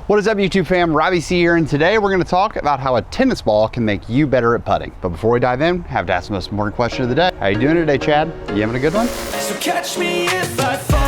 What is up, YouTube fam? Robbie C here, and today we're going to talk about how a tennis ball can make you better at putting. But before we dive in, I have to ask the most important question of the day. How you doing today, Chad? You having a good one? So catch me if I fall.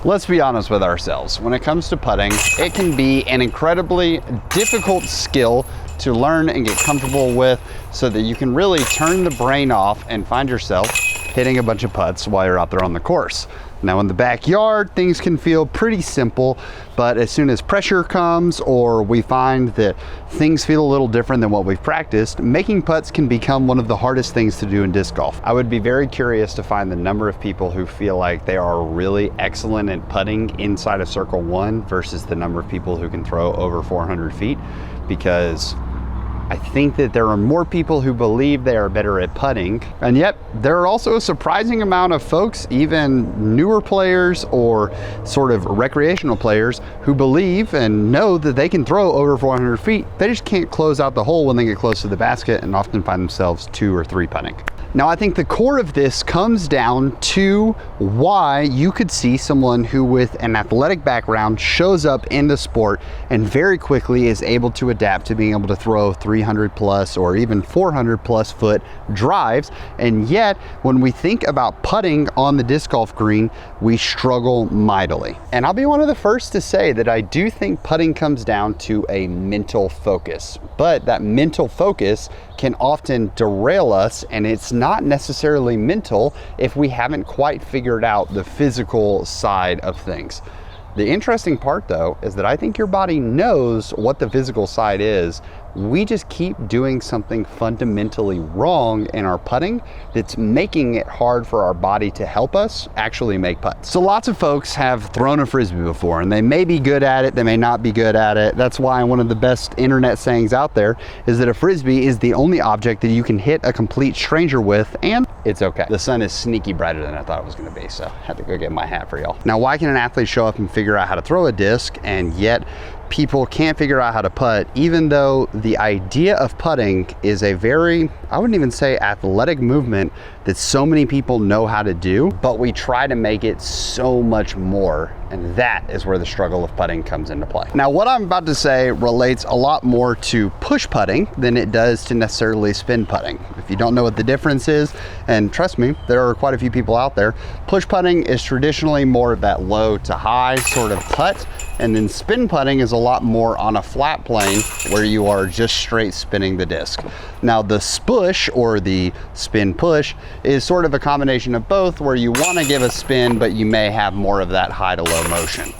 Let's be honest with ourselves. When it comes to putting, it can be an incredibly difficult skill to learn and get comfortable with so that you can really turn the brain off and find yourself hitting a bunch of putts while you're out there on the course. Now in the backyard, things can feel pretty simple, but as soon as pressure comes or we find that things feel a little different than what we've practiced, making putts can become one of the hardest things to do in disc golf. I would be very curious to find the number of people who feel like they are really excellent at putting inside of circle one versus the number of people who can throw over 400 feet, because I think that there are more people who believe they are better at putting, and yet there are also a surprising amount of folks, even newer players or sort of recreational players, who believe and know that they can throw over 400 feet. They just can't close out the hole when they get close to the basket and often find themselves 2 or 3 putting. Now, I think the core of this comes down to why you could see someone who with an athletic background shows up in the sport and very quickly is able to adapt to being able to throw 300 plus or even 400 plus foot drives. And yet, when we think about putting on the disc golf green, we struggle mightily. And I'll be one of the first to say that I do think putting comes down to a mental focus, but that mental focus can often derail us, and it's not necessarily mental if we haven't quite figured out the physical side of things. The interesting part though is that I think your body knows what the physical side is. We just keep doing something fundamentally wrong in our putting that's making it hard for our body to help us actually make putts. So lots of folks have thrown a Frisbee before, and they may be good at it, they may not be good at it. That's why one of the best internet sayings out there is that a Frisbee is the only object that you can hit a complete stranger with, and it's okay. The sun is sneaky brighter than I thought it was gonna be, so I had to go get my hat for y'all. Now, why can an athlete show up and figure out how to throw a disc, and yet people can't figure out how to putt, even though the idea of putting is a very, I wouldn't even say athletic movement that so many people know how to do, but we try to make it so much more, and that is where the struggle of putting comes into play. Now, what I'm about to say relates a lot more to push putting than it does to necessarily spin putting. If you don't know what the difference is, and trust me, there are quite a few people out there, push putting is traditionally more of that low to high sort of putt, and then spin putting is a lot more on a flat plane where you are just straight spinning the disc. Now, the spush or the spin push is sort of a combination of both, where you want to give a spin, but you may have more of that high to low motion.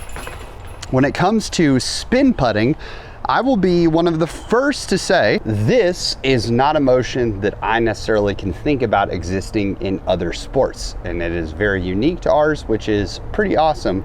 When it comes to spin putting, I will be one of the first to say this is not a motion that I necessarily can think about existing in other sports, and it is very unique to ours, which is pretty awesome,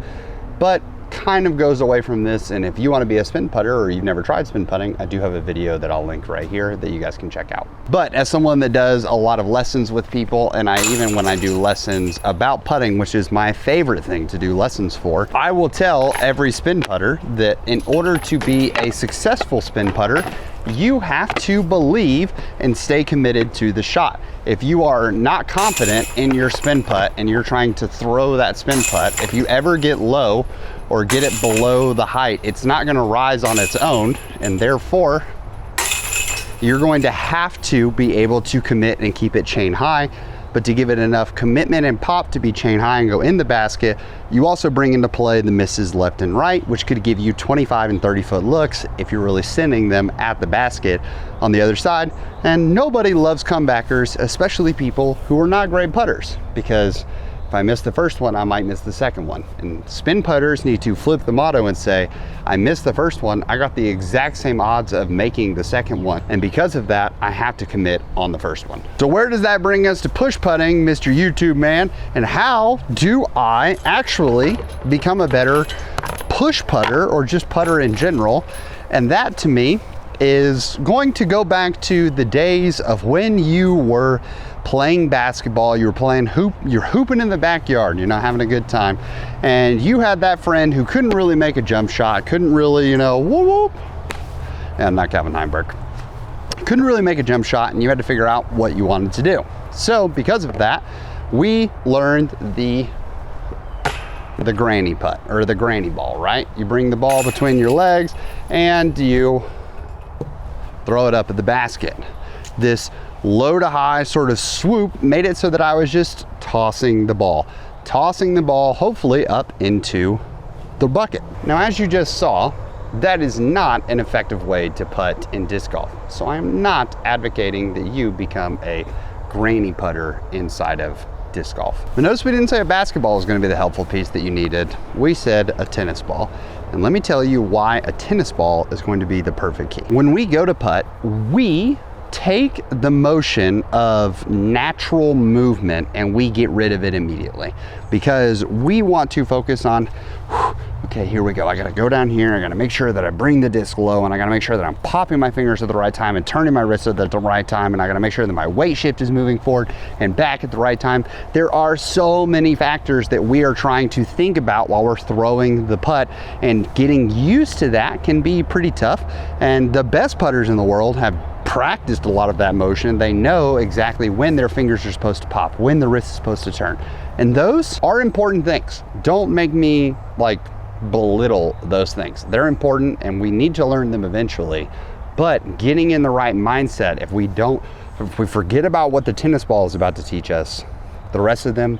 but kind of goes away from this. And if you want to be a spin putter or you've never tried spin putting, I do have a video that I'll link right here that you guys can check out. But as someone that does a lot of lessons with people, and even when I do lessons about putting, which is my favorite thing to do lessons for, I will tell every spin putter that in order to be a successful spin putter, you have to believe and stay committed to the shot. If you are not confident in your spin putt and you're trying to throw that spin putt, if you ever get low or get it below the height, it's not going to rise on its own, and therefore you're going to have to be able to commit and keep it chain high. But to give it enough commitment and pop to be chain high and go in the basket, you also bring into play the misses left and right, which could give you 25 and 30 foot looks if you're really sending them at the basket on the other side. And nobody loves comebackers, especially people who are not great putters, because if I miss the first one, I might miss the second one. And spin putters need to flip the motto and say, I missed the first one, I got the exact same odds of making the second one, and because of that, I have to commit on the first one. So where does that bring us to push putting, Mr. YouTube man? And how do I actually become a better push putter, or just putter in general? And that, to me, is going to go back to the days of when you were playing basketball, you were playing you're hooping in the backyard, you're not having a good time, and you had that friend who couldn't really make a jump shot, couldn't really, whoop, whoop. And not Calvin Heimberg. couldn't really make a jump shot, and you had to figure out what you wanted to do. So because of that, we learned the granny putt, or the granny ball, right? You bring the ball between your legs and you throw it up at the basket. This low to high sort of swoop made it so that I was just tossing the ball hopefully up into the bucket. Now, as you just saw, that is not an effective way to putt in disc golf. So I'm not advocating that you become a granny putter inside of disc golf. But notice we didn't say a basketball is going to be the helpful piece that you needed. We said a tennis ball. And let me tell you why a tennis ball is going to be the perfect key. When we go to putt, we take the motion of natural movement and we get rid of it immediately, because we want to focus on, okay, here we go. I gotta go down here. I gotta make sure that I bring the disc low, and I gotta make sure that I'm popping my fingers at the right time and turning my wrists at the right time, and I gotta make sure that my weight shift is moving forward and back at the right time. There are so many factors that we are trying to think about while we're throwing the putt, and getting used to that can be pretty tough. And the best putters in the world have practiced a lot of that motion. They know exactly when their fingers are supposed to pop, when the wrist is supposed to turn. And those are important things. Don't make me like belittle those things. They're important and we need to learn them eventually. But getting in the right mindset, if we forget about what the tennis ball is about to teach us, the rest of them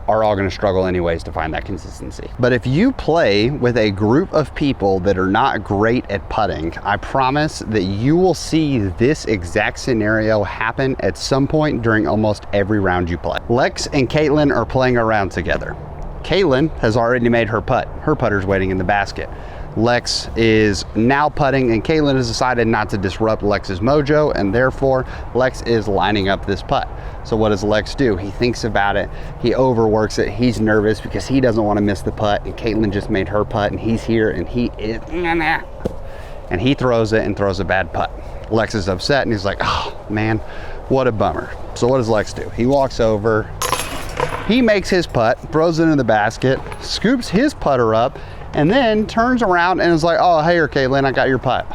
are all going to struggle anyways to find that consistency. But if you play with a group of people that are not great at putting, I promise that you will see this exact scenario happen at some point during almost every round you play. Lex and Caitlin are playing around together. Caitlin has already made her putt. Her putter's waiting in the basket. Lex is now putting, and Caitlin has decided not to disrupt Lex's mojo, and therefore Lex is lining up this putt. So what does Lex do? He thinks about it, he overworks it, he's nervous because he doesn't want to miss the putt, and Caitlin just made her putt, and he's here, and he is, and he throws it and throws a bad putt. Lex is upset, and he's like, oh man, what a bummer. So what does Lex do? He walks over, he makes his putt, throws it in the basket, scoops his putter up, and then turns around and is like, oh, hey, Caitlin, I got your putt.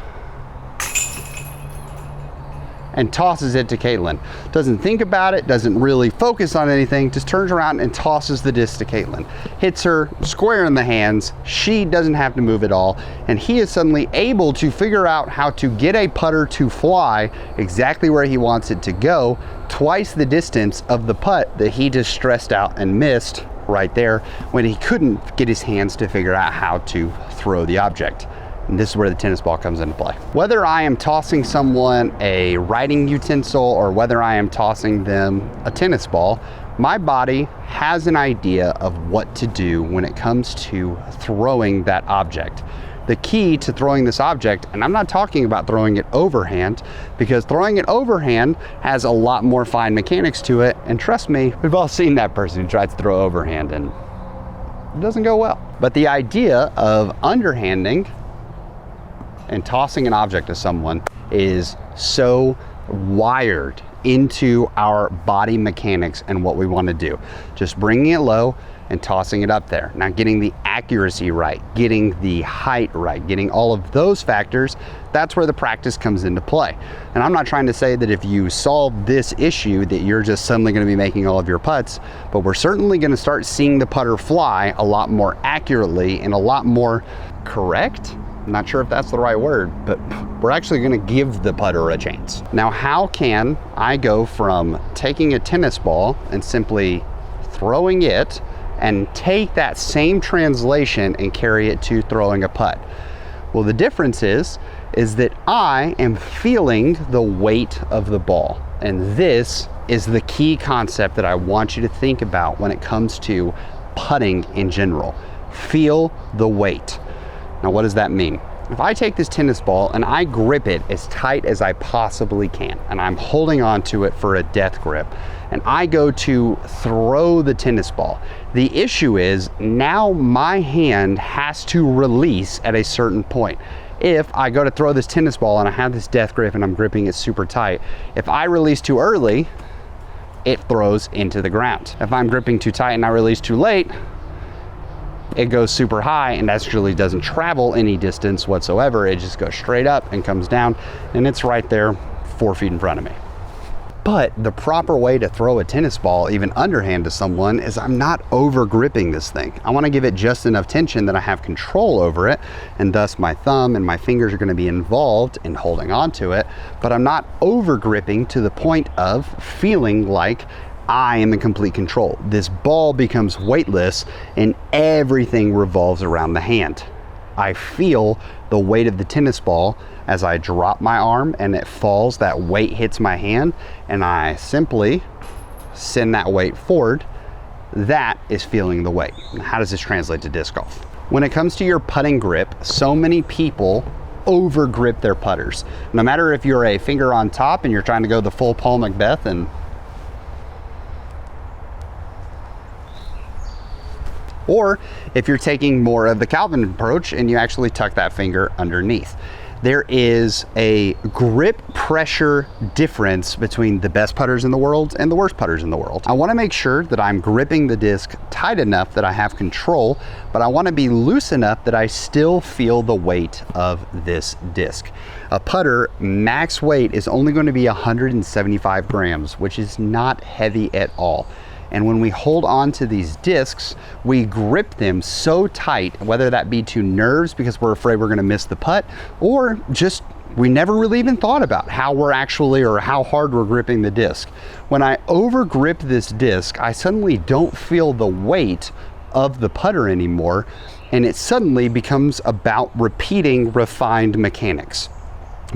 And tosses it to Caitlin. Doesn't think about it, doesn't really focus on anything, just turns around and tosses the disc to Caitlin. Hits her square in the hands. She doesn't have to move at all. And he is suddenly able to figure out how to get a putter to fly exactly where he wants it to go, twice the distance of the putt that he just stressed out and missed right there when he couldn't get his hands to figure out how to throw the object. And this is where the tennis ball comes into play. Whether I am tossing someone a writing utensil or whether I am tossing them a tennis ball, my body has an idea of what to do when it comes to throwing that object. The key to throwing this object, and I'm not talking about throwing it overhand, because throwing it overhand has a lot more fine mechanics to it, and trust me, we've all seen that person who tries to throw overhand and it doesn't go well. But the idea of underhanding and tossing an object to someone is so wired into our body mechanics and what we want to do. Just bringing it low and tossing it up there. Now, getting the accuracy right, getting the height right, getting all of those factors, that's where the practice comes into play. And I'm not trying to say that if you solve this issue that you're just suddenly going to be making all of your putts, but we're certainly going to start seeing the putter fly a lot more accurately and a lot more correct. I'm not sure if that's the right word, but we're actually going to give the putter a chance. Now, how can I go from taking a tennis ball and simply throwing it and take that same translation and carry it to throwing a putt? Well, the difference is that I am feeling the weight of the ball. And this is the key concept that I want you to think about when it comes to putting in general. Feel the weight. Now, what does that mean? If I take this tennis ball and I grip it as tight as I possibly can, and I'm holding on to it for a death grip, and I go to throw the tennis ball, the issue is now my hand has to release at a certain point. If I go to throw this tennis ball and I have this death grip and I'm gripping it super tight, if I release too early, it throws into the ground. If I'm gripping too tight and I release too late, it goes super high and actually doesn't travel any distance whatsoever. It just goes straight up and comes down, and it's right there 4 feet in front of me. But the proper way to throw a tennis ball, even underhand to someone, is I'm not over gripping this thing. I want to give it just enough tension that I have control over it, and thus my thumb and my fingers are going to be involved in holding on to it, but I'm not over gripping to the point of feeling like I am in complete control. This ball becomes weightless and everything revolves around the hand. I feel the weight of the tennis ball as I drop my arm and it falls, that weight hits my hand, and I simply send that weight forward. That is feeling the weight. And how does this translate to disc golf? When it comes to your putting grip, so many people over grip their putters. No matter if you're a finger on top and you're trying to go the full Paul Macbeth, and or if you're taking more of the Calvin approach and you actually tuck that finger underneath. There is a grip pressure difference between the best putters in the world and the worst putters in the world. I want to make sure that I'm gripping the disc tight enough that I have control, but I want to be loose enough that I still feel the weight of this disc. A putter max weight is only going to be 175 grams, which is not heavy at all. And when we hold on to these discs, we grip them so tight, whether that be to nerves because we're afraid we're gonna miss the putt, or just we never really even thought about how we're actually, or how hard we're gripping the disc. When I over grip this disc, I suddenly don't feel the weight of the putter anymore, and it suddenly becomes about repeating refined mechanics.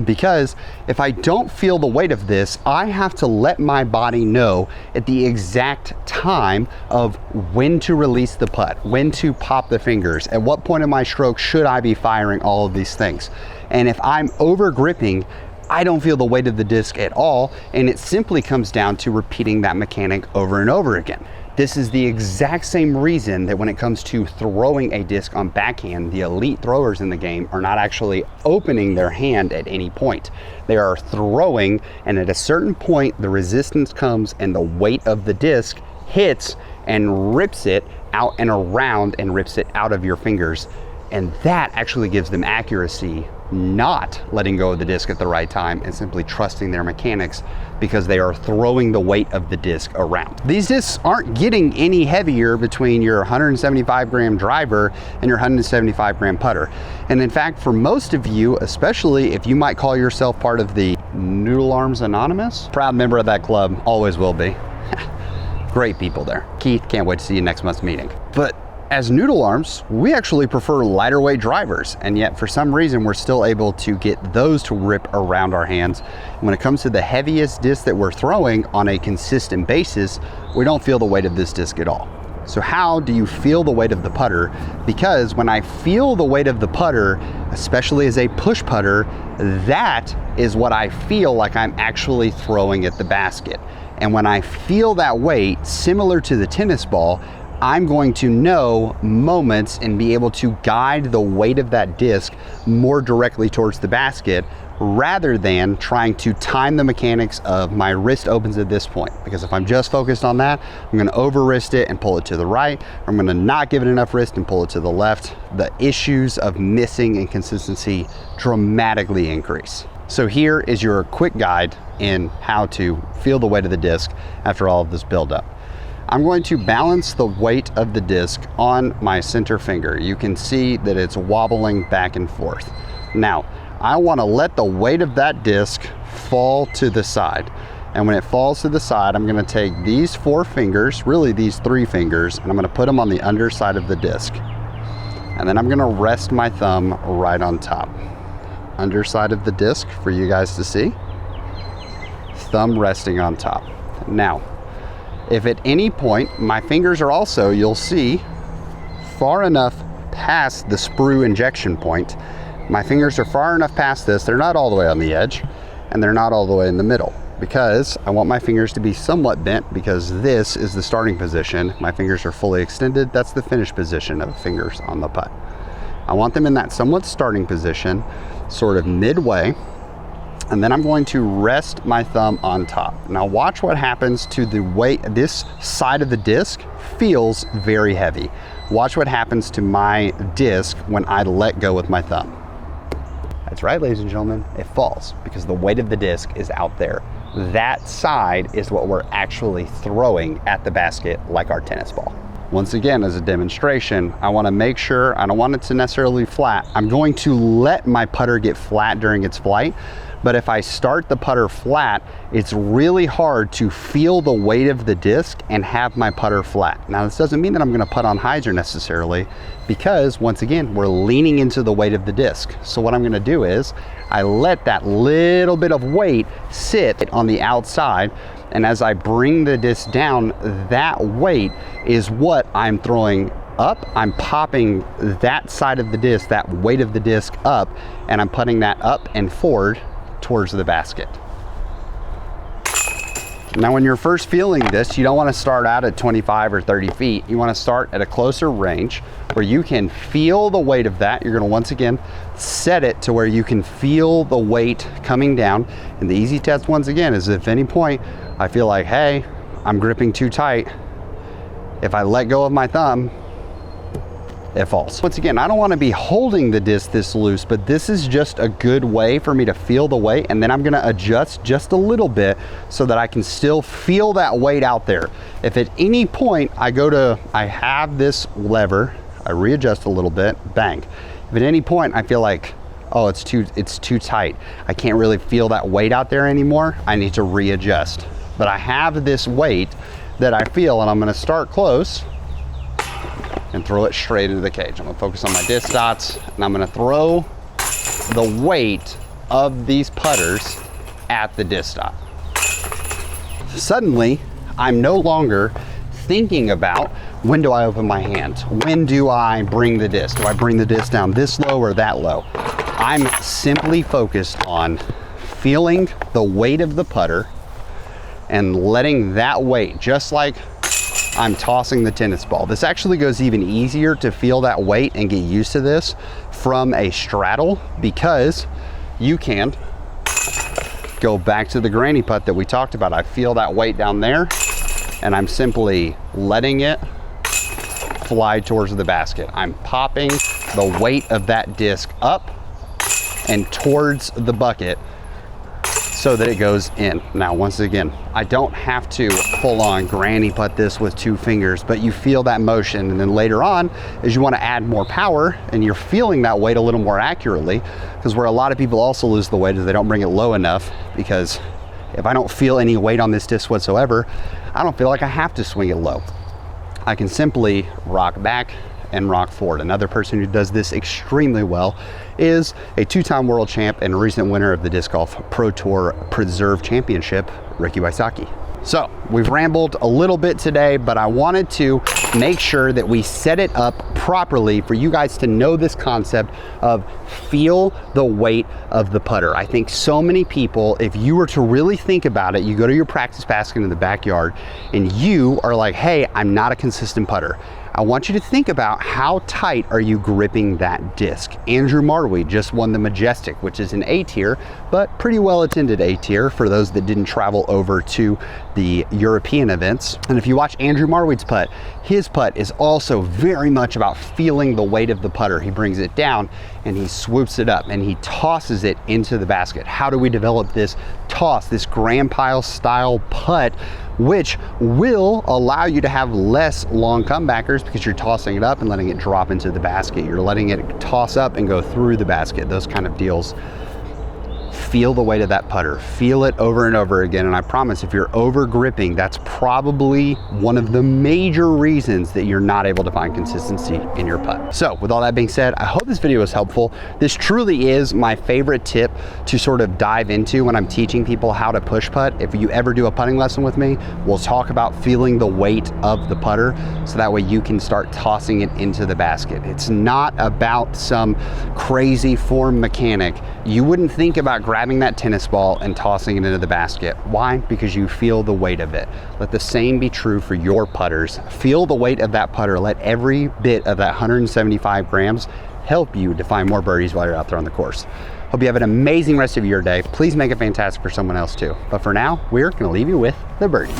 Because if I don't feel the weight of this, I have to let my body know at the exact time of when to release the putt, when to pop the fingers, at what point in my stroke should I be firing all of these things. And if I'm over gripping, I don't feel the weight of the disc at all, and it simply comes down to repeating that mechanic over and over again. This is the exact same reason that when it comes to throwing a disc on backhand, the elite throwers in the game are not actually opening their hand at any point. They are throwing, and at a certain point, the resistance comes and the weight of the disc hits and rips it out and around and rips it out of your fingers. And that actually gives them accuracy, not letting go of the disc at the right time and simply trusting their mechanics, because they are throwing the weight of the disc around. These discs aren't getting any heavier between your 175 gram driver and your 175 gram putter. And in fact, for most of you, especially if you might call yourself part of the Noodle Arms Anonymous, proud member of that club, always will be. Great people there. Keith, can't wait to see you next month's meeting. But as Noodle Arms, we actually prefer lighter weight drivers, and yet for some reason we're still able to get those to rip around our hands. When it comes to the heaviest disc that we're throwing on a consistent basis, we don't feel the weight of this disc at all. So how do you feel the weight of the putter? Because when I feel the weight of the putter, especially as a push putter, that is what I feel like I'm actually throwing at the basket. And when I feel that weight, similar to the tennis ball, I'm going to know moments and be able to guide the weight of that disc more directly towards the basket, rather than trying to time the mechanics of my wrist opens at this point. Because if I'm just focused on that, I'm gonna over wrist it and pull it to the right. I'm gonna not give it enough wrist and pull it to the left. The issues of missing and consistency dramatically increase. So here is your quick guide in how to feel the weight of the disc after all of this buildup. I'm going to balance the weight of the disc on my center finger. You can see that it's wobbling back and forth. Now, I want to let the weight of that disc fall to the side. And when it falls to the side, I'm going to take these 4 fingers, really these 3 fingers, and I'm going to put them on the underside of the disc. And then I'm going to rest my thumb right on top. Underside of the disc for you guys to see. Thumb resting on top. Now, if at any point my fingers are also, you'll see, far enough past the sprue injection point, my fingers are far enough past this, they're not all the way on the edge, and they're not all the way in the middle, because I want my fingers to be somewhat bent, because this is the starting position. My fingers are fully extended, that's the finish position of fingers on the putt. I want them in that somewhat starting position, sort of midway, and then I'm going to rest my thumb on top. Now watch what happens to the weight. This side of the disc feels very heavy. Watch what happens to my disc when I let go with my thumb. That's right, ladies and gentlemen, it falls because the weight of the disc is out there. That side is what we're actually throwing at the basket like our tennis ball. Once again, as a demonstration, I want to make sure, I don't want it to necessarily flat. I'm going to let my putter get flat during its flight, but if I start the putter flat, it's really hard to feel the weight of the disc and have my putter flat. Now, this doesn't mean that I'm going to putt on hyzer necessarily, because once again, we're leaning into the weight of the disc. So what I'm going to do is I let that little bit of weight sit on the outside, and as I bring the disc down, that weight is what I'm throwing up. I'm popping that side of the disc, that weight of the disc up, and I'm putting that up and forward towards the basket. Now, when you're first feeling this, you don't want to start out at 25 or 30 feet. You want to start at a closer range where you can feel the weight of that. You're going to once again set it to where you can feel the weight coming down. And the easy test once again is if at any point I feel like, hey, I'm gripping too tight, if I let go of my thumb, it falls. Once again, I don't want to be holding the disc this loose, but this is just a good way for me to feel the weight, and then I'm going to adjust just a little bit so that I can still feel that weight out there. If at any point I have this lever, I readjust a little bit, bang. If at any point I feel like, oh, it's too tight, I can't really feel that weight out there anymore, I need to readjust. But I have this weight that I feel, and I'm going to start close and throw it straight into the cage. I'm gonna focus on my disc dots, and I'm gonna throw the weight of these putters at the disc dot. Suddenly, I'm no longer thinking about when do I open my hand? When do I bring the disc? Do I bring the disc down this low or that low? I'm simply focused on feeling the weight of the putter and letting that weight, just like I'm tossing the tennis ball. This actually goes even easier to feel that weight and get used to this from a straddle, because you can go back to the granny putt that we talked about. I feel that weight down there, and I'm simply letting it fly towards the basket. I'm popping the weight of that disc up and towards the bucket so that it goes in. Now, once again, I don't have to full on granny putt this with 2 fingers, but you feel that motion. And then later on, as you want to add more power and you're feeling that weight a little more accurately, because where a lot of people also lose the weight is they don't bring it low enough, because if I don't feel any weight on this disc whatsoever, I don't feel like I have to swing it low. I can simply rock back and rock forward. Another person who does this extremely well is a 2-time world champ and recent winner of the Disc Golf Pro Tour Preserve Championship, Ricky Wysocki. So we've rambled a little bit today, but I wanted to make sure that we set it up properly for you guys to know this concept of feel the weight of the putter. I think so many people, if you were to really think about it, you go to your practice basket in the backyard and you are like, hey, I'm not a consistent putter. I want you to think about how tight are you gripping that disc. Andrew Marwee just won the Majestic, which is an A tier, but pretty well attended A tier for those that didn't travel over to the European events. And if you watch Andrew Marwee's putt, his putt is also very much about feeling the weight of the putter. He brings it down and he swoops it up and he tosses it into the basket. How do we develop this toss, this grand pile style putt, which will allow you to have less long comebackers because you're tossing it up and letting it drop into the basket. You're letting it toss up and go through the basket, those kind of deals. Feel the weight of that putter. Feel it over and over again. And I promise, if you're over gripping, that's probably one of the major reasons that you're not able to find consistency in your putt. So with all that being said, I hope this video was helpful. This truly is my favorite tip to sort of dive into when I'm teaching people how to push putt. If you ever do a putting lesson with me, we'll talk about feeling the weight of the putter so that way you can start tossing it into the basket. It's not about some crazy form mechanic. You wouldn't think about grabbing that tennis ball and tossing it into the basket. Why? Because you feel the weight of it. Let the same be true for your putters. Feel the weight of that putter. Let every bit of that 175 grams help you to find more birdies while you're out there on the course. Hope you have an amazing rest of your day. Please make it fantastic for someone else too. But for now, we're gonna leave you with the birdie.